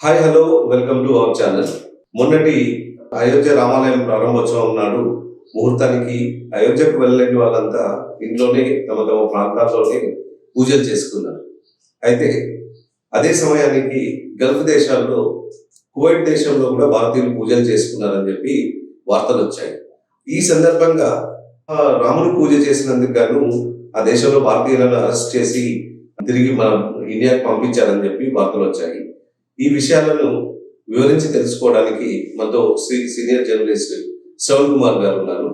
Hi hello welcome to our channel. మొన్నటి అయోధ్య రామాలయం ప్రారంభోత్సవం నాడు ముహూర్తానికి అయోధ్యకు వెళ్ళలేని వాళ్ళంతా ఇంట్లోనే తమ తమ ప్రాంతాల్లోనే పూజలు చేసుకున్నారు. అయితే అదే సమయానికి గల్ఫ్ దేశాల్లో కువైట్ దేశంలో కూడా భారతీయులు పూజలు చేసుకున్నారని చెప్పి వార్తలు వచ్చాయి. ఈ సందర్భంగా రాముని పూజ చేసినందుకు గాను ఆ దేశంలో భారతీయులను అరెస్ట్ చేసి తిరిగి మన ఇండియాకి పంపించారని చెప్పి వార్తలు వచ్చాయి. ఈ విషయాలను వివరించి తెలుసుకోవడానికి మనతో సీనియర్ జర్నలిస్ట్ శ్రవణ్ కుమార్ గారు ఉన్నారు.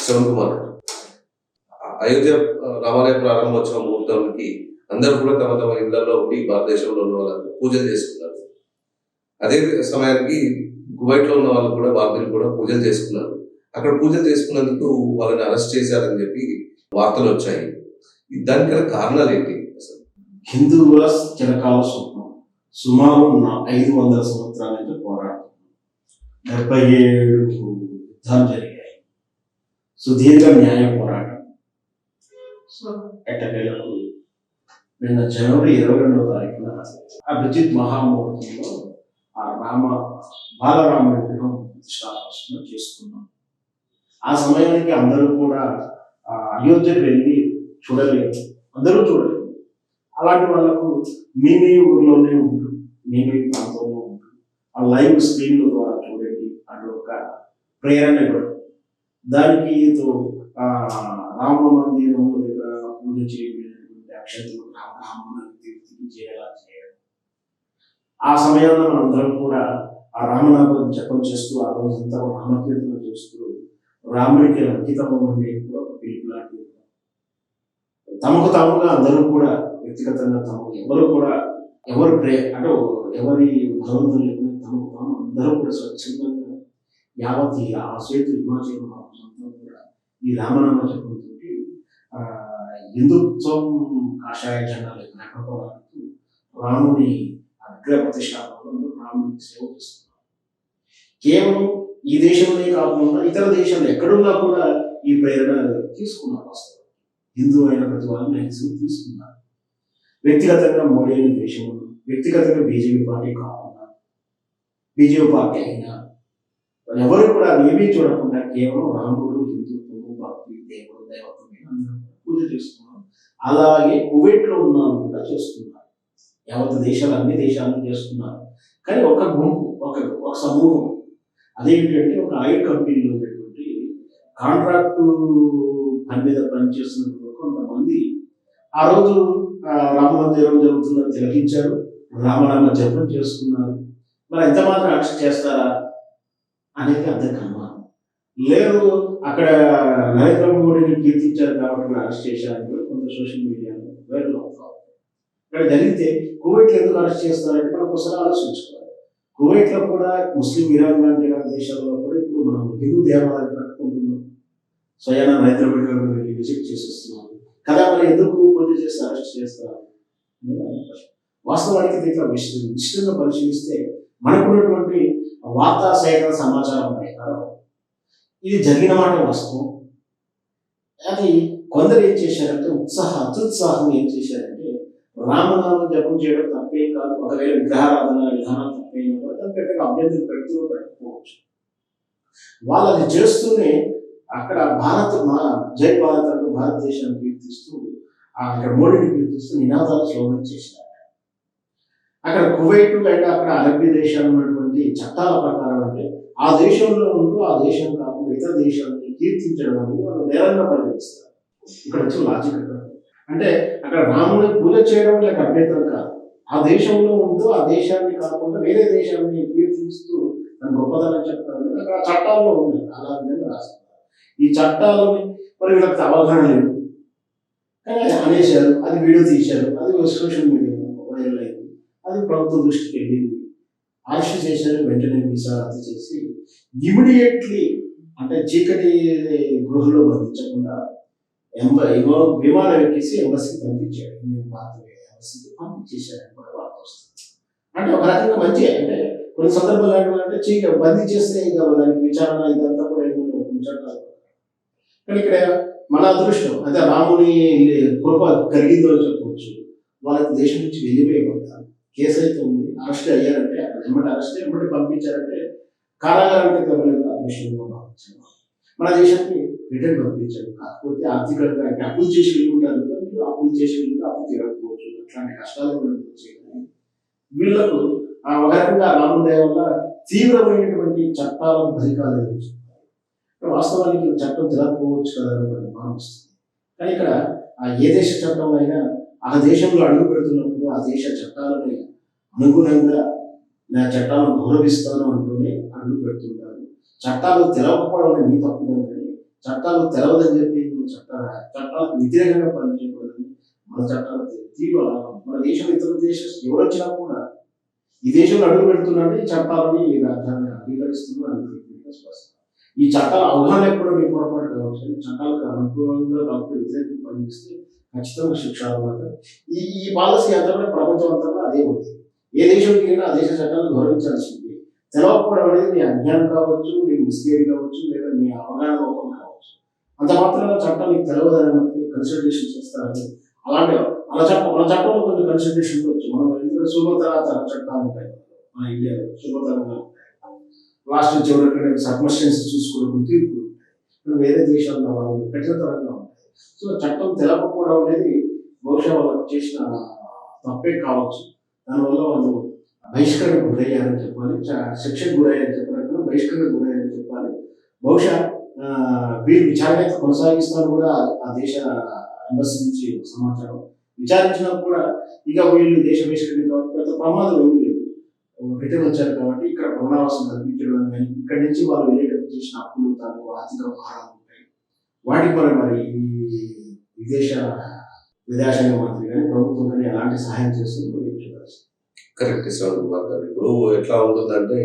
శ్రవణ్ కుమార్, అయోధ్య రామాలయ ప్రారంభోత్సవం ముహూర్తానికి అందరూ కూడా తమ తమ ఇళ్లలో ఉండి భారతదేశంలో ఉన్న వాళ్ళందరూ పూజలు చేసుకున్నారు. అదే సమయానికి కువైట్ లో ఉన్న వాళ్ళు కూడా భారతీయులు కూడా పూజలు చేసుకున్నారు. అక్కడ పూజలు చేసుకున్నందుకు వాళ్ళని అరెస్ట్ చేశారని చెప్పి వార్తలు వచ్చాయి. దానికి గల కారణాలు ఏంటి? అసలు హిందువుల చిరకాల స్వప్నం సుమారు 500 సంవత్సరాల నుంచి పోరాటం, 77 యుద్ధాలు జరిగాయి, సుదీర్ఘ న్యాయ పోరాటం. ఎట్టకేలకు నిన్న జనవరి 22వ తారీఖున అభిజిత్ మహాముహూర్తంలో ఆ బాలరాముడి విగ్రహం ప్రతిష్టాపన చేసుకున్నాం. ఆ సమయానికి అందరూ కూడా అయోధ్యకు వెళ్ళి చూడలేదు, అందరూ చూడలేదు. అలాంటి వాళ్ళకు మీ ఊర్లోనే ఉంటుంది, మీ ప్రాంతంలో ఉంటుంది, ఆ లైవ్ స్క్రీన్ల ద్వారా చూడండి అని ఒక ప్రేరణ ఇవ్వడం. దానికి రామ మందిరం దగ్గర పూజ చేయబడినటువంటి అక్షంతలు రామనామని చేయాలా చేయడం. ఆ సమయంలో మనందరం కూడా ఆ రామనామం జపం చేస్తూ ఆ రోజంతా రామకీర్తన చేస్తూ రాముడికి అంకితమని కూడా ఒక పిలుపు లాంటిది. తమకు తాముగా అందరూ కూడా వ్యక్తిగతంగా ఎవరు అంటే ఎవరి భగవంతులు తమకు తాము అందరూ కూడా స్వచ్ఛందంగా యావత్ ఆ శ్వేత హిమాచలం అంతా కూడా ఈ రామనామ జపంతో హిందుత్వం కాషాయ జెండాలు రెపరెపలాడుతూ రాముని విగ్రహ ప్రతిష్టాపనలో రామునికి సేవ చేస్తున్నారు. కేవలం ఈ దేశంలోనే కాకుండా ఇతర దేశాలు ఎక్కడున్నా కూడా ఈ ప్రేరణ తీసుకున్నారు. వాస్తవం హిందూ అయిన ప్రతి వాళ్ళు మ్యాక్సిమం తీసుకున్నారు. వ్యక్తిగతంగా మోడీ అయిన దేశం, వ్యక్తిగతంగా బీజేపీ పార్టీ కాకుండా బీజేపీ పార్టీ అయినా ఎవరు కూడా ఏమీ చూడకుండా కేవలం రాముడు, హిందుత్వము, భక్తి, దేవుడు, దేవత్వం అందరూ పూజ చేస్తున్నారు. అలాగే కువైట్ లో ఉన్న కూడా చేస్తున్నారు. యావత్ దేశాలు అన్ని దేశాలను చేస్తున్నారు. కానీ ఒక గుంపు, ఒక సమూహం, అదేంటంటే ఒక ఆయిల్ కంపెనీలో ఉన్నటువంటి కాంట్రాక్టు పని మీద పనిచేస్తున్నటువంటి కొంతమంది ఆ రోజు రామ మందిరం జరుగుతుందని తిలకించారు, రామనామ జపం చేసుకున్నారు. మరి ఎంత మాత్రం అరెస్ట్ చేస్తారా అనేది అందరికి అనుమానం లేదు. అక్కడ నరేంద్ర మోడీని కీర్తించారు కాబట్టి అరెస్ట్ చేశారని కూడా కొంత సోషల్ మీడియాలో వైరల్ అవుతారు. ఇక్కడ జరిగితే కువైట్లో ఎందుకు అరెస్ట్ చేస్తారంటే మనం ఒకసారి ఆలోచించుకోవాలి. కువైట్లో కూడా ముస్లిం ఇరాన్ లాంటి దేశాల్లో కూడా ఇప్పుడు మనం హిందూ దేవాలయాలు కట్టుకుంటున్నాం. స్వయాన నరేంద్ర మోడీ గారు వెళ్ళి విజిట్ చేసి వస్తున్నాం కదా, మరి ఎందుకు పూజ చేసి అరెస్ట్ చేస్తారు? వాస్తవానికి దీంట్లో నిశ్చితంగా పరిశీలిస్తే మనకున్నటువంటి వార్తా సేకరణ సమాచారం ప్రకారం ఇది జరిగిన మాట వాస్తవం. అది కొందరు ఏం చేశారంటే అత్యుత్సాహం ఏం చేశారంటే రామనామం జపం చేయడం తప్పేం కాదు, ఒకవేళ విగ్రహారాధన విధానం తప్పేం కాదు, దాని పెద్దగా అభ్యంతరం పెట్టకపోవచ్చు. వాళ్ళు అది చేస్తూనే అక్కడ జై భారత్ అంటూ భారతదేశాన్ని కీర్తిస్తూ అక్కడ మోడీని కీర్తిస్తూ నినాదాలు స్లోగన్ చేశారు. అక్కడ కువైట్ అండ్ అక్కడ అరబ్బీ దేశాలు ఉన్నటువంటి చట్టాల ప్రకారం అంటే ఆ దేశంలో ఉంటూ ఆ దేశం కాకుండా ఇతర దేశాలని కీర్తించడం అనేది వాళ్ళు నేరంగా పరిగణిస్తారు. ఇక్కడ వచ్చి లాజిక్ అంటే అక్కడ రాముని పూజ చేయడం లేక అభ్యంతరం కాదు, ఆ దేశంలో ఉంటూ ఆ దేశాన్ని కాకుండా వేరే దేశాన్ని కీర్తిస్తూ దాని గొప్పదనం చెప్పడం అనేది అక్కడ చట్టాల్లో ఉంది. అలా విధంగా రాస్తారు. ఈ చట్టాలని మరి వీళ్ళకి అవగాహన లేదు కానీ అనేశారు, అది వీడియో తీశారు, అది సోషల్ మీడియాలో వైరల్ అయింది, అది ప్రభుత్వ దృష్టికి వెళ్ళింది, అరెస్ట్ చేశారు. వెంటనే వీసా రద్దు చేసి ఇమీడియట్లీ అంటే చీకటి గృహలో బంధించకుండా విమానం ఎక్కేసి ఎంబసీకి పంపించాడు. ఎంబసీకి పంపించేశారని కూడా వార్త వస్తుంది. అంటే ఒక రకంగా మంచి, అంటే కొన్ని సందర్భాలు ఏంటంటే బంధించేస్తే ఇక దానికి విచారణ ఇదంతా కూడా చట్టాలు. కానీ ఇక్కడ మన అదృష్టం అదే రాముని కృప కలిగిందో అని చెప్పవచ్చు. వాళ్ళకి దేశం నుంచి వెళ్ళిపోయబడ్డారు. కేసు అయితే ఉంది, అరెస్ట్ అయ్యారంటే అక్కడ ఎమ్మటి అరెస్ట్ ఎమ్మటి పంపించారంటే కారాగారానికి తరలేదు ఆ విషయంలో భావించారు. మన దేశానికి రిటర్న్ పంపించారు. కాకపోతే ఆర్థికంగా అంటే అప్పులు చేసి వెళ్ళుంటారు కదా, మీరు అప్పులు చేసి వెళ్ళి అప్పు తీరకపోవచ్చు, అట్లాంటి కష్టాలు కూడా వచ్చాయి. కానీ వీళ్ళకు ఒక రకంగా రాముదయ వల్ల తీవ్రమైనటువంటి చట్టాలకు బలి కాలేదు. వాస్తవానికి చట్టం తిరగకపోవచ్చు కదా అని ఒక అనుమానం వస్తుంది. కానీ ఇక్కడ ఏ దేశ చట్టం అయినా ఆ దేశంలో అడుగు పెడుతున్నప్పుడు ఆ దేశ చట్టాలని అనుగుణంగా నా చట్టాలను గౌరవిస్తాను అంటూనే అడుగు పెడుతుంటారు. చట్టాలు తెలవకపోవడం అనేది మీ తప్పుదని, కానీ చట్టాలు తెలవదని చెప్పి నువ్వు చట్టాలకు వ్యతిరేకంగా పనిచేయకూడదని మన చట్టాలు తీవ్ర మన దేశం ఇతర దేశం ఎవరు వచ్చినా కూడా ఈ దేశంలో అడుగు పెడుతున్నాడు, ఈ చట్టాలని ఈ రాజ్యాన్ని అంగీకరిస్తున్నారు. ఈ చట్టాల అవగాహన కూడా మీ పొరపాటు కావచ్చు. చట్టాలకు అనుకూలంగా కాకపోతే వ్యతిరేకంగా పనిచేస్తే ఖచ్చితంగా శిక్ష అవుతుంది. ఈ పాలసీ అంతా కూడా ప్రపంచం అంతా అదే ఉంది. ఏ దేశంకి వెళ్ళినా ఆ దేశ చట్టాలను గౌరవించాల్సింది. తెలవకపోవడం అనేది నీ అజ్ఞానం కావచ్చు, నీ మిస్గైడ్ కావచ్చు, లేదా నీ అవగాహన లోపం కావచ్చు. అంత మాత్రమే చట్టం నీకు తెలవదని కన్సల్టేషన్ చేస్తారని అలాంటి మన చట్టంలో కొన్ని కన్సల్టేషన్ ఉండొచ్చు. మనం ఇంట్లో సులభతర చట్టాలు ఉంటాయి మన ఇండియాలో, సులభతరంగా ఉంటాయి. లాస్ట్ చివరికి సర్కమ్స్టెన్స్ చూసుకోవడం తీర్పులు ఉంటాయి. వేరే దేశాల్లో అలా ఉంది, కఠినతరంగా ఉంటాయి. సో చట్టం తెలవకపోవడం అనేది బహుశా వాళ్ళకి చేసిన తప్పే కావచ్చు. దానివల్ల వాళ్ళు బహిష్కరణకు గురయ్యారని చెప్పాలి, శిక్షకు గురయ్యారని చెప్పాలి, బహిష్కరణకు గురయ్యారని చెప్పాలి. బహుశా వీళ్ళు విచారణ అయితే కొనసాగిస్తాను కూడా ఆ దేశ ఎంబసీ నుంచి సమాచారం విచారించినప్పుడు కూడా ఇక వీళ్ళు దేశ బహిష్కరణ కాబట్టి పెద్ద ప్రమాదం ఏమి లేదు. రిటర్న్ వచ్చారు కాబట్టి ఇక్కడ పునరావాసం కల్పించడం కానీ ఇక్కడి నుంచి వాళ్ళు వెళ్ళేటప్పుడు చేసిన అప్పులు తాలూకు ఆర్థిక భారాలు ఉంటాయి. వాటికి మరి ఈ విదేశాంగ మంత్రి కానీ ప్రభుత్వం కానీ ఎలాంటి సహాయం చేస్తుందో కరెక్ట్ శ్రవణ్ కుమార్ గారు. ఇప్పుడు ఎట్లా ఉంటుందంటే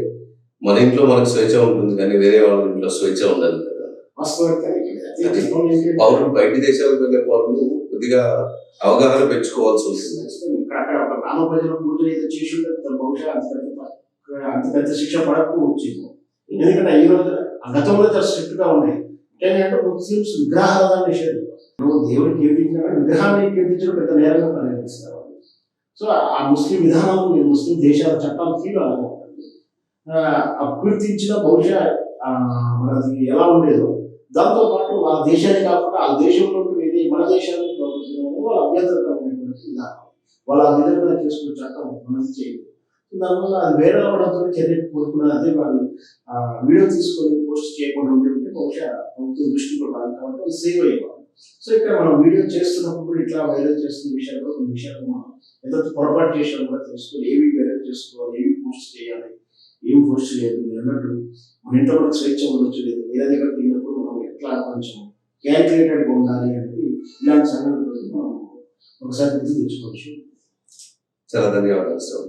మన ఇంట్లో మనకు స్వేచ్ఛ ఉంటుంది కానీ వేరే వాళ్ళ ఇంట్లో స్వేచ్ఛ ఉండదు కదా. పౌరులు బయట దేశాలకు వెళ్ళే పౌరులు కొద్దిగా అవగాహన పెంచుకోవాల్సి ఉంటుంది. ఇక్కడ ఒక గ్రామ ప్రజల పూజ ఏదో చేసి ఉంటుంది బహుశా అంత పెద్ద శిక్ష పడకపోవచ్చు. ఎందుకంటే ఈ రోజు గతంలో చాలా స్ట్రిక్ట్ గా ఉన్నాయి. ఏంటంటే ముస్లిమ్స్ విగ్రహారాధన నిషేధం. నువ్వు దేవుడికి కీర్తించినా విగ్రహాన్ని కీర్తించడం పెద్ద నేరంగా పరిగణిస్తారు. సో ఆ ముస్లిం విధానం ముస్లిం దేశాల చట్టాలు తీరు అలాగే ఉంటుంది. కీర్తించిన బహుశా మనది ఎలా ఉండేదో దాంతో పాటు ఆ దేశాన్ని కాకుండా ఆ దేశంలో మన దేశాన్ని వాళ్ళ అభ్యంతరకరమైనటువంటి విధానం వాళ్ళ ఆ విధంగా చేసుకునే చట్టం మనది చేయలేదు. దానివల్ల అది వేరే వాళ్ళతో చర్య కోరుకున్నది. అదే వాళ్ళు వీడియో తీసుకొని పోస్ట్ చేయకుండా ఉంటే బహుశా ప్రభుత్వం దృష్టి కూడా రాదు కాబట్టి వాళ్ళు సేవ్ అయ్యేవాళ్ళు. సో ఇక్కడ మనం వీడియో చేస్తున్నప్పుడు ఇట్లా వైరల్ చేస్తున్న విషయాల్లో కొన్ని విషయాలు మనం ఎంత పొరపాటు చేసినా కూడా తెలుసుకొని ఏవి వైరల్ చేసుకోవాలి, ఏవి పోస్ట్ చేయాలి, ఏమి పోస్ట్ చేయదు. మీరు అన్నట్టు మన ఇంట్లో కూడా స్వేచ్ఛ ఉండొచ్చు, లేదు వేరే దగ్గరికి వెళ్ళినప్పుడు మనం ఎట్లా కొంచెం క్యాల్కులేటెడ్గా ఉండాలి అనేది ఇలాంటి సంఘటనతో మనం ఒకసారి గుర్తు తెచ్చుకోవచ్చు. చాలా ధన్యవాదాలు సార్.